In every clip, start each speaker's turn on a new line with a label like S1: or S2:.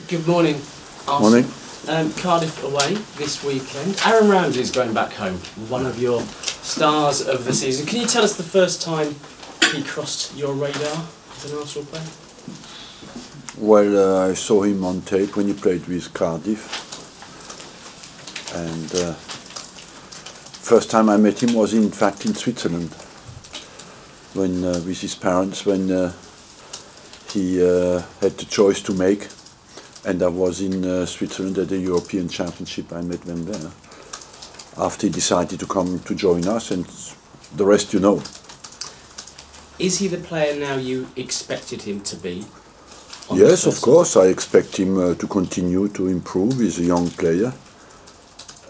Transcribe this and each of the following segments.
S1: Good morning, Arsene.
S2: Morning.
S1: Cardiff away this weekend. Aaron Ramsey's going back home, one of your stars of the season. Can you tell us the first time he crossed your radar as an Arsenal player?
S2: Well, I saw him on tape when he played with Cardiff, and first time I met him was in fact in Switzerland, when with his parents, when he had the choice to make, and I was in Switzerland at the European Championship. I met them there after he decided to come to join us, and the rest you know.
S1: Is he the player now you expected him to be?
S2: Yes, of course. I expect him to continue to improve. He's a young player,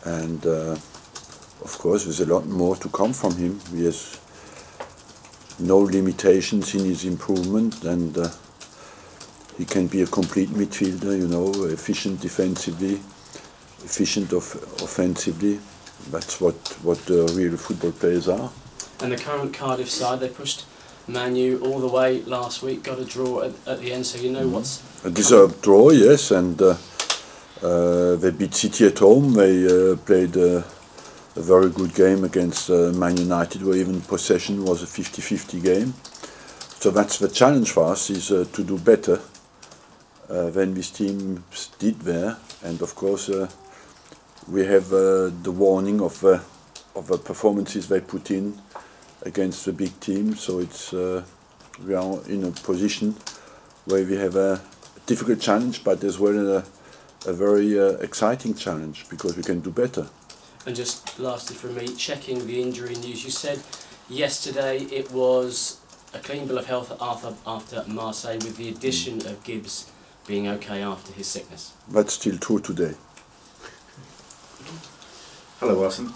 S2: and of course there's a lot more to come from him. He has no limitations in his improvement, and he can be a complete midfielder, you know, efficient defensively, efficient offensively. That's what real football players are.
S1: And the current Cardiff side, they pushed Man U all the way last week, got a draw at the end, so you know what's...
S2: A deserved draw, yes, and they beat City at home. They played a very good game against Man United, where even possession was a 50-50 game. So that's the challenge for us, is to do better than this team did there. And of course we have the warning of the performances they put in against the big team, so it's we are in a position where we have a difficult challenge, but as well a very exciting challenge, because we can do better.
S1: And just lastly from me, checking the injury news, you said yesterday it was a clean bill of health after Marseille, with the addition of Gibbs being okay after his sickness.
S2: That's still true today.
S3: Hello, Arsene.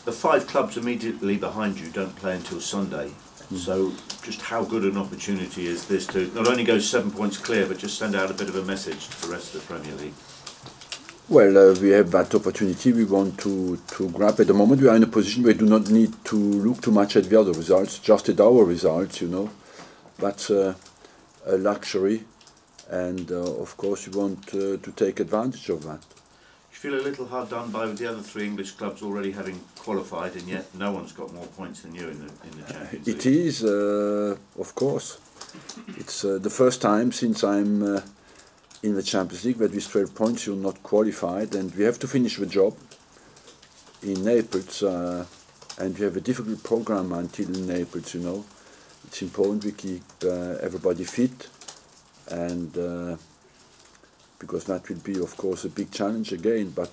S3: The 5 clubs immediately behind you don't play until Sunday, so just how good an opportunity is this to not only go 7 points clear, but just send out a bit of a message to the rest of the Premier League? Well,
S2: we have that opportunity we want to grab. At the moment we are in a position where we do not need to look too much at the other results, just at our results, you know. That's a luxury, and of course we want to take advantage of that.
S3: Do you feel a little hard done by the other 3 English clubs already having qualified, and yet no one's got more points than you in the Champions League?
S2: It is, of course. It's the first time since I'm in the Champions League that with 12 points you're not qualified, and we have to finish the job in Naples, and we have a difficult program until Naples, you know. It's important we keep everybody fit, and because that will be, of course, a big challenge again. But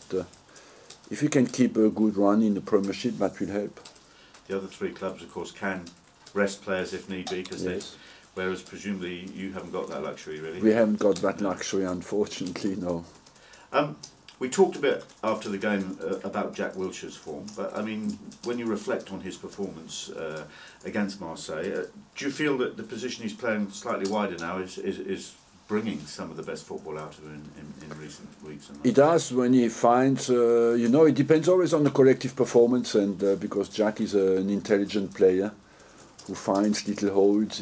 S2: if we can keep a good run in the Premiership, that will help.
S3: The other 3 clubs, of course, can rest players if need be, because yes. Whereas presumably you haven't got that luxury, really.
S2: We haven't got that luxury, unfortunately, no.
S3: We talked a bit after the game about Jack Wilshere's form, but I mean, when you reflect on his performance against Marseille, do you feel that the position he's playing slightly wider now is bringing some of the best football out of him in recent weeks and months?
S2: He does, when he finds, you know, it depends always on the collective performance, and because Jack is an intelligent player who finds little holes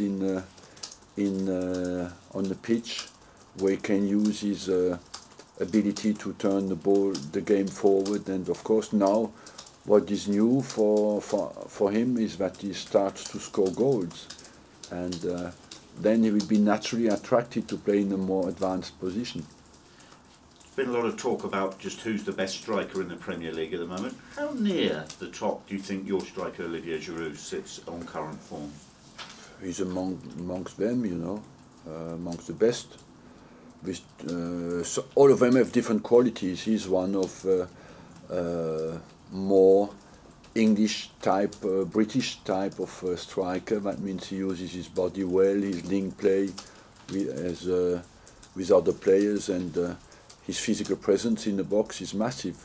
S2: on the pitch where he can use his ability to turn the game forward. And of course now what is new for him is that he starts to score goals, and then he will be naturally attracted to play in a more advanced position.
S3: There's been a lot of talk about just who's the best striker in the Premier League at the moment. How near the top do you think your striker Olivier Giroud sits on current form?
S2: He's amongst them, you know, amongst the best. So all of them have different qualities. He's one of more English type, British type of striker. That means he uses his body well, his link play with other players, and his physical presence in the box is massive.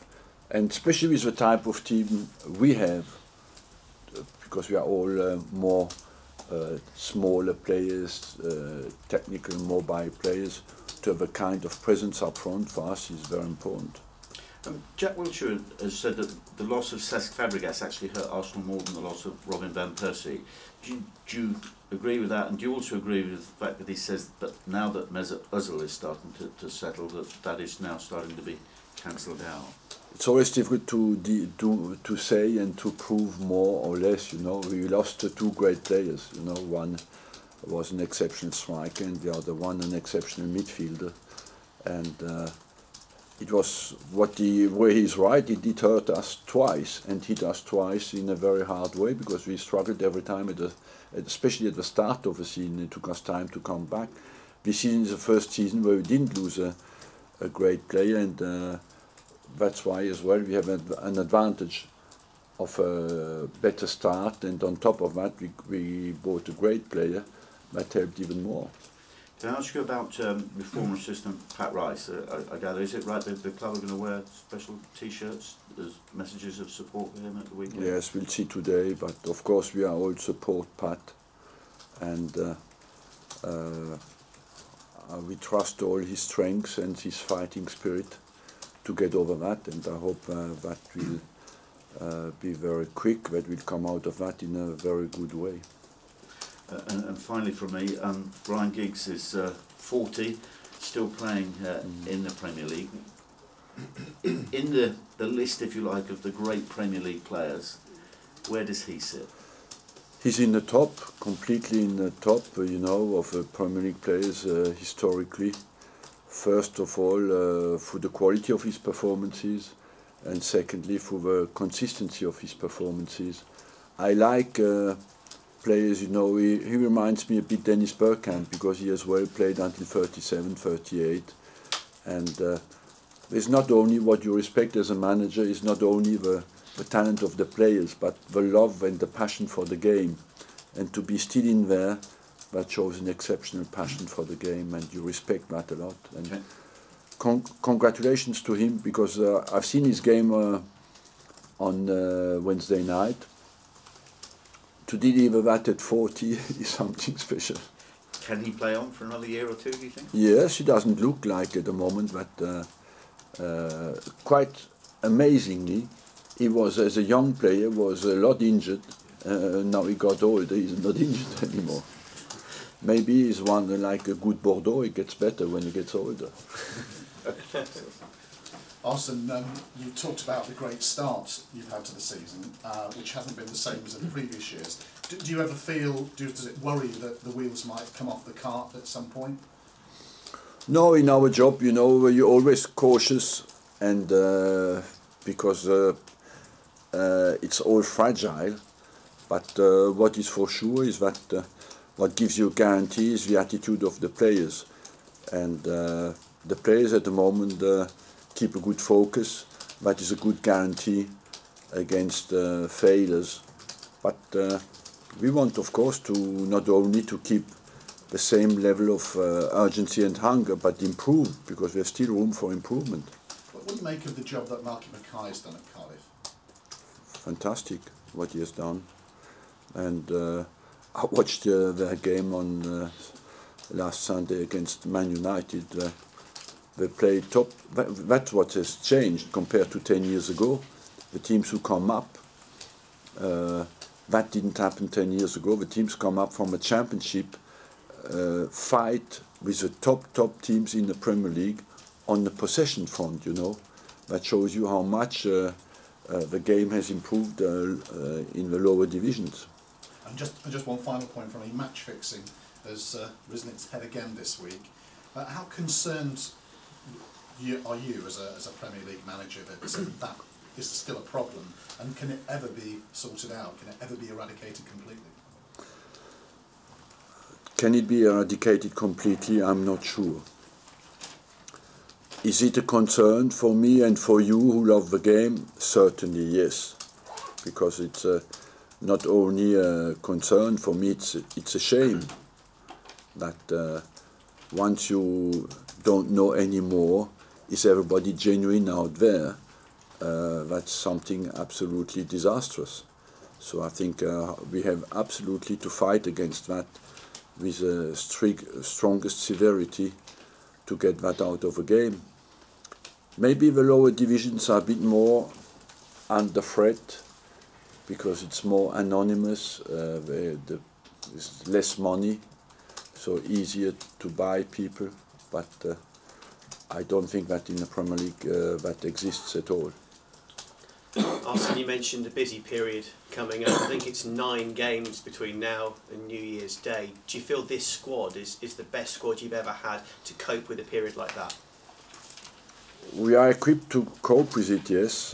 S2: And especially with the type of team we have, because we are all more smaller players, technical, mobile players, to have a kind of presence up front for us is very important.
S3: Jack Wilshere has said that the loss of Cesc Fabregas actually hurt Arsenal more than the loss of Robin van Persie. Do you agree with that? And do you also agree with the fact that he says that now that Mesut Ozil is starting to settle, that is now starting to be cancelled out?
S2: It's always difficult to say and to prove more or less. You know, we lost two great players. You know, one was an exceptional striker and the other one an exceptional midfielder. And it was where he's right. It did hurt us twice and hit us twice in a very hard way because we struggled every time, especially at the start of the season. It took us time to come back. This season is the first season where we didn't lose a great player, and that's why as well we have an advantage of a better start, and on top of that we bought a great player that helped even more.
S3: Can I ask you about your former assistant Pat Rice? I gather, is it right that the club are going to wear special T-shirts as messages of support for him at the weekend?
S2: Yes, we'll see today, but of course we are all support Pat, and we trust all his strengths and his fighting spirit to get over that, and I hope that will be very quick, that we'll come out of that in a very good way.
S3: And finally from me, Ryan Giggs is 40, still playing in the Premier League. In the list, if you like, of the great Premier League players, where does he sit?
S2: He's in the top, completely in the top, you know, of Premier League players historically. First of all, for the quality of his performances, and secondly, for the consistency of his performances. I like players, you know, he reminds me a bit Dennis Bergkamp, because he as well played until 37, 38. And it's not only what you respect as a manager, it's not only the talent of the players, but the love and the passion for the game. And to be still in there, that shows an exceptional passion for the game, and you respect that a lot. And congratulations to him, because I've seen his game on Wednesday night. To deliver that at 40 is something special.
S3: Can he play on for another year or two, do you think?
S2: Yes, he doesn't look like at the moment, but quite amazingly, he was, as a young player, was a lot injured. Now he got older, he's not injured anymore. Maybe he's one like a good Bordeaux, he gets better when he gets older.
S4: Arsene, you talked about the great start you've had to the season, which hasn't been the same as in the previous years. Do you ever feel, does it worry that the wheels might come off the cart at some point?
S2: No, in our job, you know, you're always cautious, and because it's all fragile. But what is for sure is that what gives you guarantee is the attitude of the players. And the players at the moment keep a good focus. That is a good guarantee against failures. But we want, of course, to not only to keep the same level of urgency and hunger, but improve, because there's still room for improvement.
S4: What do you make of the job that Marky Mackay has done at Cardiff?
S2: Fantastic what he has done. And I watched their game on last Sunday against Man United. They played top. That's what has changed compared to 10 years ago. The teams who come up, that didn't happen 10 years ago. The teams come up from a championship, fight with the top teams in the Premier League on the possession front, you know. That shows you how much the game has improved in the lower divisions.
S4: And just one final point from me, match fixing has risen its head again this week. How concerned are you as a Premier League manager that that is still a problem, and can it ever be sorted out? Can it ever be eradicated completely?
S2: Can it be eradicated completely? I'm not sure. Is it a concern for me and for you who love the game? Certainly yes, because it's not only a concern for me, it's a shame that once you don't know anymore, is everybody genuine out there? That's something absolutely disastrous. So I think we have absolutely to fight against that with the strongest severity to get that out of the game. Maybe the lower divisions are a bit more under threat because it's more anonymous. The It's less money, so easier to buy people, but I don't think that in the Premier League that exists at all.
S5: Arsene, you mentioned a busy period coming up. I think it's 9 games between now and New Year's Day. Do you feel this squad is the best squad you've ever had to cope with a period like that?
S2: We are equipped to cope with it, yes,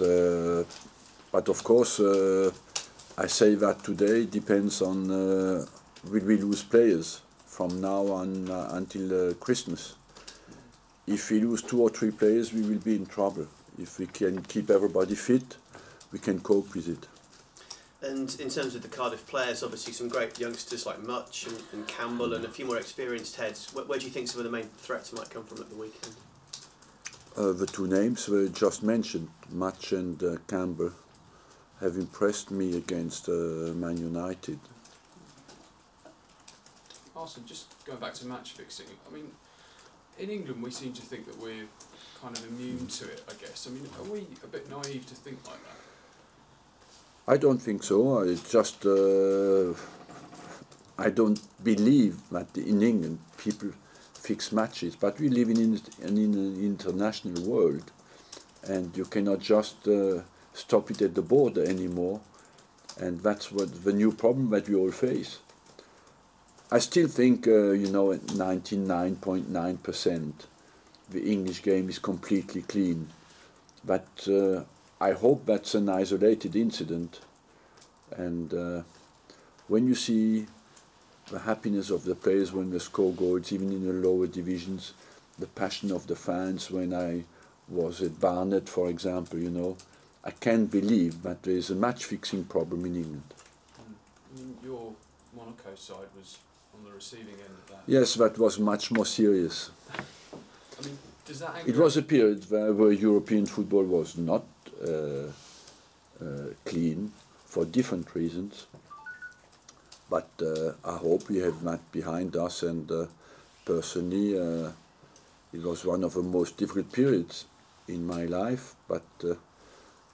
S2: but of course I say that today depends on will we lose players from now on until Christmas. If we lose 2 or 3 players, we will be in trouble. If we can keep everybody fit, we can cope with it.
S5: And in terms of the Cardiff players, obviously some great youngsters like Much and Campbell and a few more experienced heads. Where do you think some of the main threats might come from at the weekend?
S2: The 2 names were just mentioned, Much and Campbell, have impressed me against Man United.
S6: Arsene, just going back to match fixing, I mean, in England we seem to think that we're kind of immune to it, I guess. I mean, are we a bit naive to think like that?
S2: I don't think so. It's just I don't believe that in England people fix matches, but we live in an international world, and you cannot just stop it at the border anymore, and that's what the new problem that we all face. I still think, you know, at 99.9% the English game is completely clean, but I hope that's an isolated incident, and when you see the happiness of the players when they score goals, even in the lower divisions, the passion of the fans when I was at Barnet, for example, you know, I can't believe that there is a match-fixing problem in England.
S6: I mean, your Monaco side was on the receiving end of that.
S2: Yes, that was much more serious.
S6: I mean, does that
S2: It was a period where European football was not clean for different reasons. But I hope we have that behind us, and personally it was one of the most difficult periods in my life, but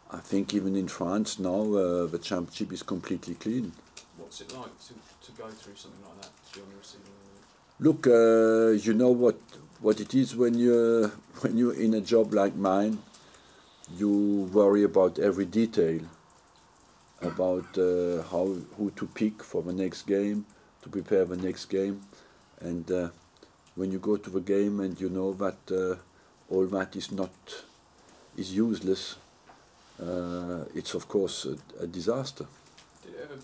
S2: I think even in France now the championship is completely clean.
S6: What's it like to go through something like that, to be on the receiving end?
S2: Look, you know what it is when you're in a job like mine, you worry about every detail, about who to pick for the next game, to prepare the next game, and when you go to the game and you know that all that is useless, it's of course a disaster.
S6: Did it ever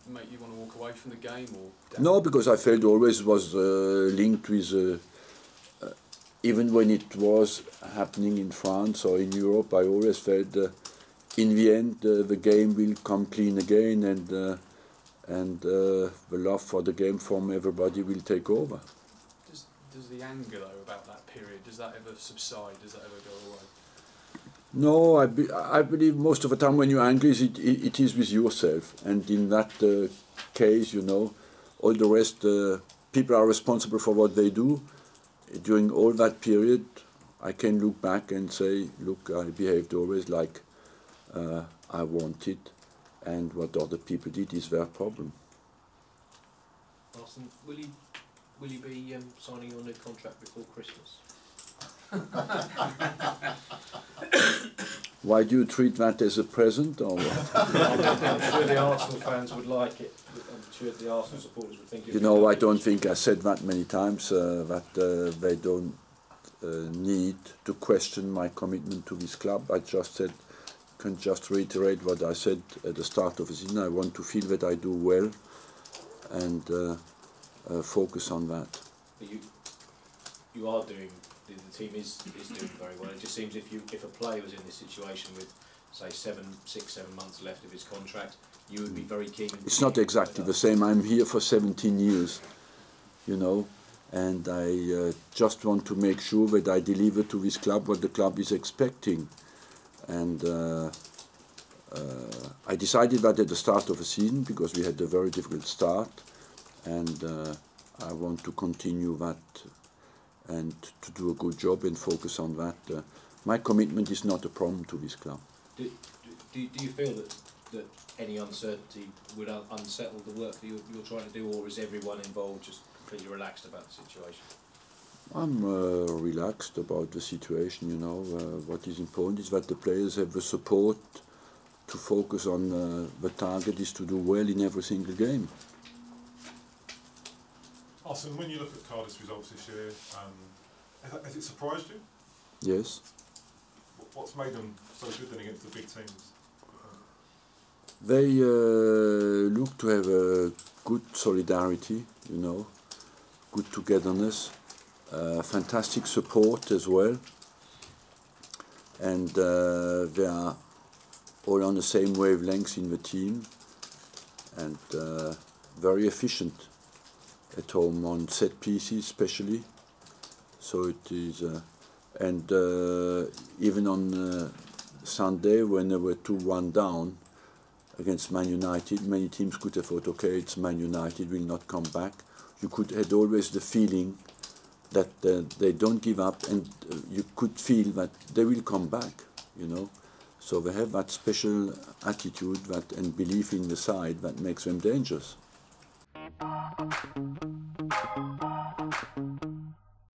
S6: make you want to walk away from the game, or?
S2: No, because I felt always was linked with. Even when it was happening in France or in Europe, I always felt in the end the game will come clean again, and the love for the game from everybody will take over.
S6: Does the anger though about that period, does that ever subside? Does that ever go away?
S2: No, I believe most of the time when you're angry, it is with yourself, and in that case, you know, all the rest people are responsible for what they do. During all that period, I can look back and say, look, I behaved always like I wanted, and what other people did is their problem.
S7: Arsene, will you be signing your new contract before Christmas?
S2: Why do you treat that as a present, or what?
S7: I'm sure the Arsenal fans would like it. I'm sure the Arsenal supporters would think it.
S2: You know, I don't think I said that many times, that they don't need to question my commitment to this club. I just said, can just reiterate what I said at the start of the season. I want to feel that I do well, and focus on that.
S7: But you are doing. The team is doing very well. It just seems if a player was in this situation with, say, 6, 7 months left of his contract, you would be very keen.
S2: It's not exactly the same. I'm here for 17 years, you know, and I just want to make sure that I deliver to this club what the club is expecting. And I decided that at the start of the season, because we had a very difficult start, and I want to continue that and to do a good job and focus on that. My commitment is not a problem to this club.
S7: Do you feel that that any uncertainty would unsettle the work that you're trying to do, or is everyone involved just completely relaxed about the situation?
S2: I'm relaxed about the situation, you know. What is important is that the players have the support to focus on the target is to do well in every single game.
S8: Arsene, when you look at Cardiff's results this year, has it surprised you?
S2: Yes.
S8: What's made them so good then against the big teams?
S2: They look to have a good solidarity, you know, good togetherness, fantastic support as well, and they are all on the same wavelength in the team, and very efficient at home on set pieces especially. So it is, and even on Sunday when they were 2-1 down against Man United, many teams could have thought, okay, it's Man United, will not come back. You could had always the feeling that they don't give up, and you could feel that they will come back, you know. So they have that special attitude that and belief in the side that makes them dangerous.